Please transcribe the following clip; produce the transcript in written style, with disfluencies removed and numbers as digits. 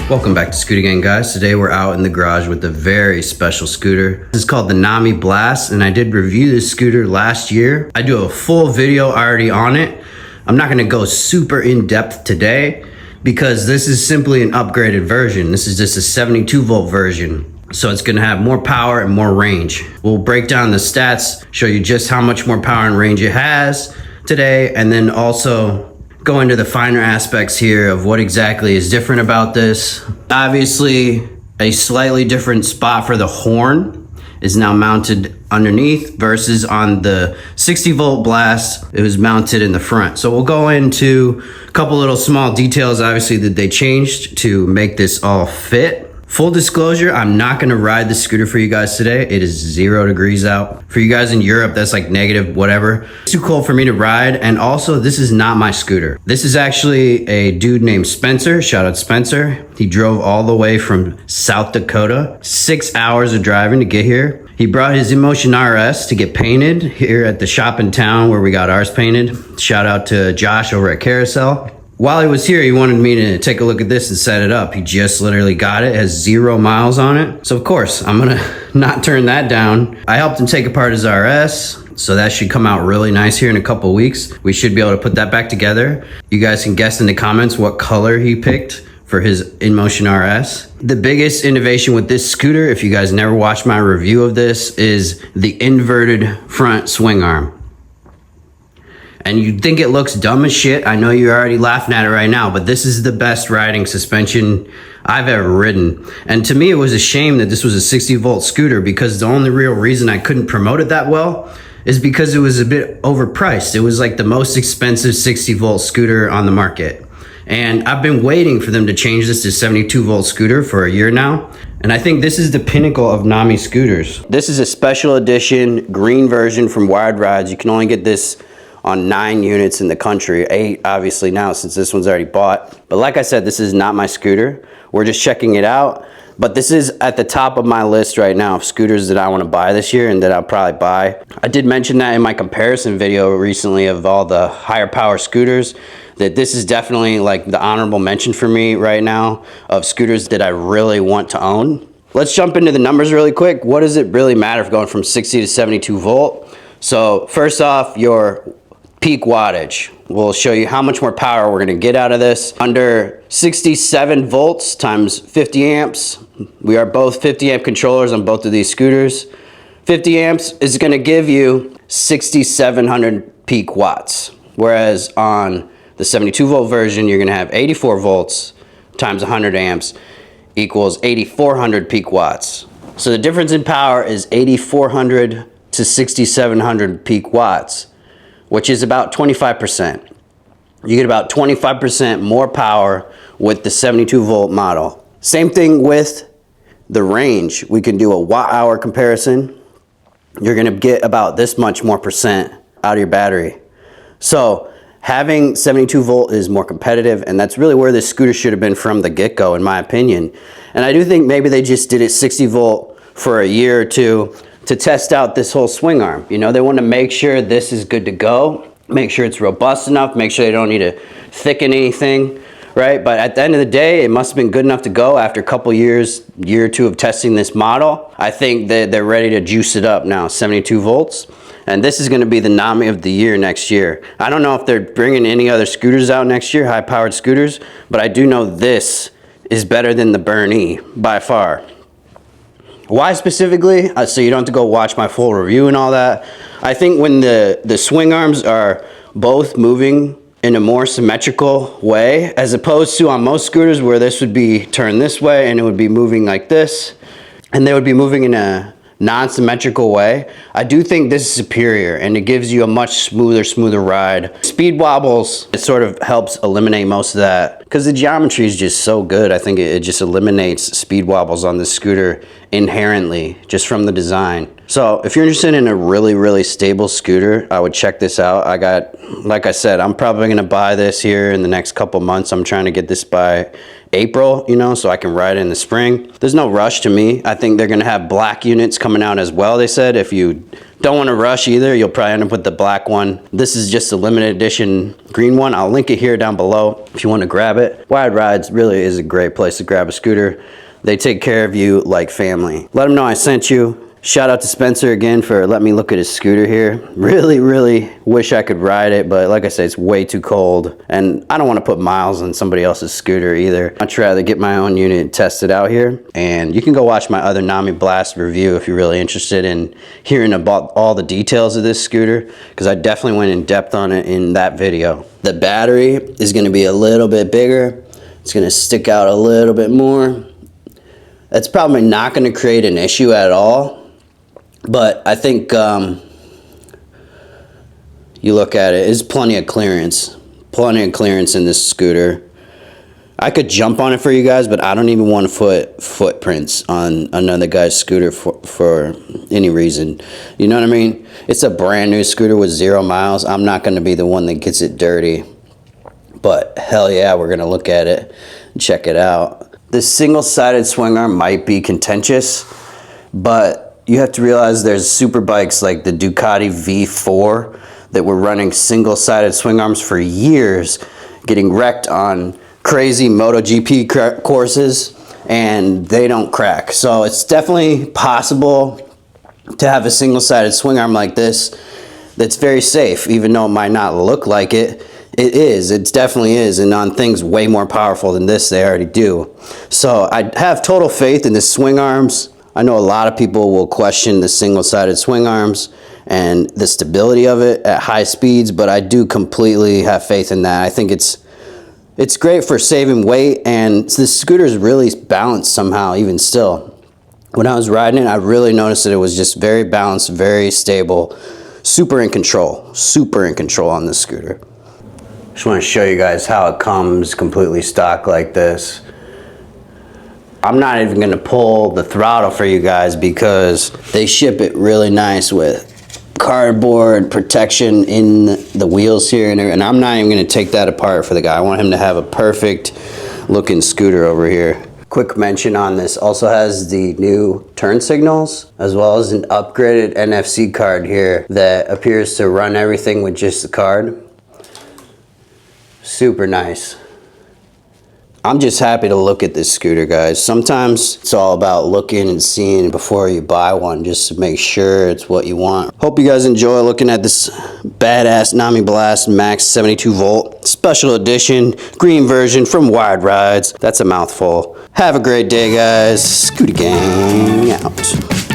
Welcome back to Scooter Gang, guys. Today we're out in the garage with a very special scooter. This is called the Nami Blast, and I did review this scooter last year. I do a full video already on it. I'm not gonna go super in depth today because this is simply an upgraded version. This is just a 72 volt version. So it's gonna have more power and more range. We'll break down the stats, show you just how much more power and range it has today, and then also go into the finer aspects here of what exactly is different about this. Obviously, a slightly different spot for the horn is now mounted underneath versus on the 60 volt Blast, it was mounted in the front. So we'll go into a couple little small details, obviously, that they changed to make this all fit. Full disclosure, I'm not gonna ride the scooter for you guys today. It is 0 degrees out. For you guys in Europe, that's like negative whatever. It's too cold for me to ride, and also this is not my scooter. This is actually a dude named Spencer, shout out Spencer. He drove all the way from South Dakota, 6 hours of driving to get here. He brought his Emotion RS to get painted here at the shop in town where we got ours painted. Shout out to Josh over at Carousel. While he was here, he wanted me to take a look at this and set it up. He just literally got it. It has 0 miles on it. So of course, I'm gonna not turn that down. I helped him take apart his RS, so that should come out really nice here in a couple weeks. We should be able to put that back together. You guys can guess in the comments what color he picked for his InMotion RS. The biggest innovation with this scooter, if you guys never watched my review of this, is the inverted front swing arm. And you'd think it looks dumb as shit. I know you're already laughing at it right now, but this is the best riding suspension I've ever ridden. And to me, it was a shame that this was a 60 volt scooter, because the only real reason I couldn't promote it that well is because it was a bit overpriced. It was like the most expensive 60 volt scooter on the market. And I've been waiting for them to change this to 72 volt scooter for a year now. And I think this is the pinnacle of Nami scooters. This is a special edition green version from Wyrd Ryds. You can only get this on 9 units in the country, 8 obviously now since this one's already bought. But like I said, this is not my scooter. We're just checking it out. But this is at the top of my list right now of scooters that I want to buy this year and that I'll probably buy. I did mention that in my comparison video recently of all the higher power scooters, that this is definitely like the honorable mention for me right now of scooters that I really want to own. Let's jump into the numbers really quick. What does it really matter for going from 60 to 72 volt? So first off, your peak wattage. We'll show you how much more power we're gonna get out of this. Under 67 volts times 50 amps. We are both 50 amp controllers on both of these scooters. 50 amps is gonna give you 6,700 peak watts. Whereas on the 72 volt version, you're gonna have 84 volts times 100 amps equals 8,400 peak watts. So the difference in power is 8,400 to 6,700 peak watts, which is about 25%. You get about 25% more power with the 72 volt model. Same thing with the range. We can do a watt hour comparison. You're gonna get about this much more percent out of your battery. So having 72 volt is more competitive, and that's really where this scooter should have been from the get-go, in my opinion. And I do think maybe they just did it 60 volt for a year or two to test out this whole swing arm. You know, they want to make sure this is good to go, make sure it's robust enough, make sure they don't need to thicken anything, right? But at the end of the day, it must have been good enough to go after a couple years, year or two of testing this model. I think that they're ready to juice it up now, 72 volts. And this is gonna be the Nami of the year next year. I don't know if they're bringing any other scooters out next year, high powered scooters, but I do know this is better than the Burn E by far. Why specifically? So you don't have to go watch my full review and all that. I think when the swing arms are both moving in a more symmetrical way, as opposed to on most scooters where this would be turned this way and it would be moving like this, and they would be moving in a non-symmetrical way, I do think this is superior, and it gives you a much smoother ride. Speed wobbles, it sort of helps eliminate most of that because the geometry is just so good. I think it just eliminates speed wobbles on this scooter inherently just from the design. So if you're interested in a really stable scooter, I would check this out. Like I said, I'm probably gonna buy this here in the next couple months. I'm trying to get this by April, you know, so I can ride it in the spring. There's no rush to me. I think they're gonna have black units coming out as well, they said. If you don't want to rush either, you'll probably end up with the black one. This is just a limited edition green one. I'll link it here down below if you want to grab it. Wyrd Ryds really is a great place to grab a scooter. They take care of you like family. Let them know I sent you. Shout out to Spencer again for letting me look at his scooter here. Really wish I could ride it, but like I said, it's way too cold. And I don't want to put miles on somebody else's scooter either. I'd rather get my own unit and test it out here. And you can go watch my other Nami Blast review if you're really interested in hearing about all the details of this scooter, because I definitely went in depth on it in that video. The battery is going to be a little bit bigger. It's going to stick out a little bit more. That's probably not going to create an issue at all. But I think you look at it, there's plenty of clearance in this scooter. I could jump on it for you guys, but I don't even want to footprints on another guy's scooter for any reason. You know what I mean? It's a brand new scooter with 0 miles. I'm not going to be the one that gets it dirty. But hell yeah, we're going to look at it and check it out. This single-sided swing arm might be contentious, but you have to realize there's super bikes like the Ducati V4 that were running single-sided swing arms for years, getting wrecked on crazy MotoGP courses, and they don't crack. So it's definitely possible to have a single-sided swing arm like this that's very safe, even though it might not look like it. It is. It definitely is. And on things way more powerful than this, they already do. So I have total faith in the swing arms. I know a lot of people will question the single-sided swing arms and the stability of it at high speeds, but I do completely have faith in that. I think it's great for saving weight, and the scooter is really balanced somehow, even still. When I was riding it, I really noticed that it was just very balanced, very stable, super in control on this scooter. Just want to show you guys how it comes completely stock like this. I'm not even going to pull the throttle for you guys because they ship it really nice with cardboard protection in the wheels here, and I'm not even going to take that apart for the guy. I want him to have a perfect looking scooter over here. Quick mention on this, also has the new turn signals as well as an upgraded NFC card here that appears to run everything with just the card. Super nice. I'm just happy to look at this scooter, guys. Sometimes it's all about looking and seeing before you buy one, just to make sure it's what you want. Hope you guys enjoy looking at this badass Nami Blast Max 72 volt special edition green version from Wyrd Ryds. That's a mouthful. Have a great day, guys. Scooter gang out.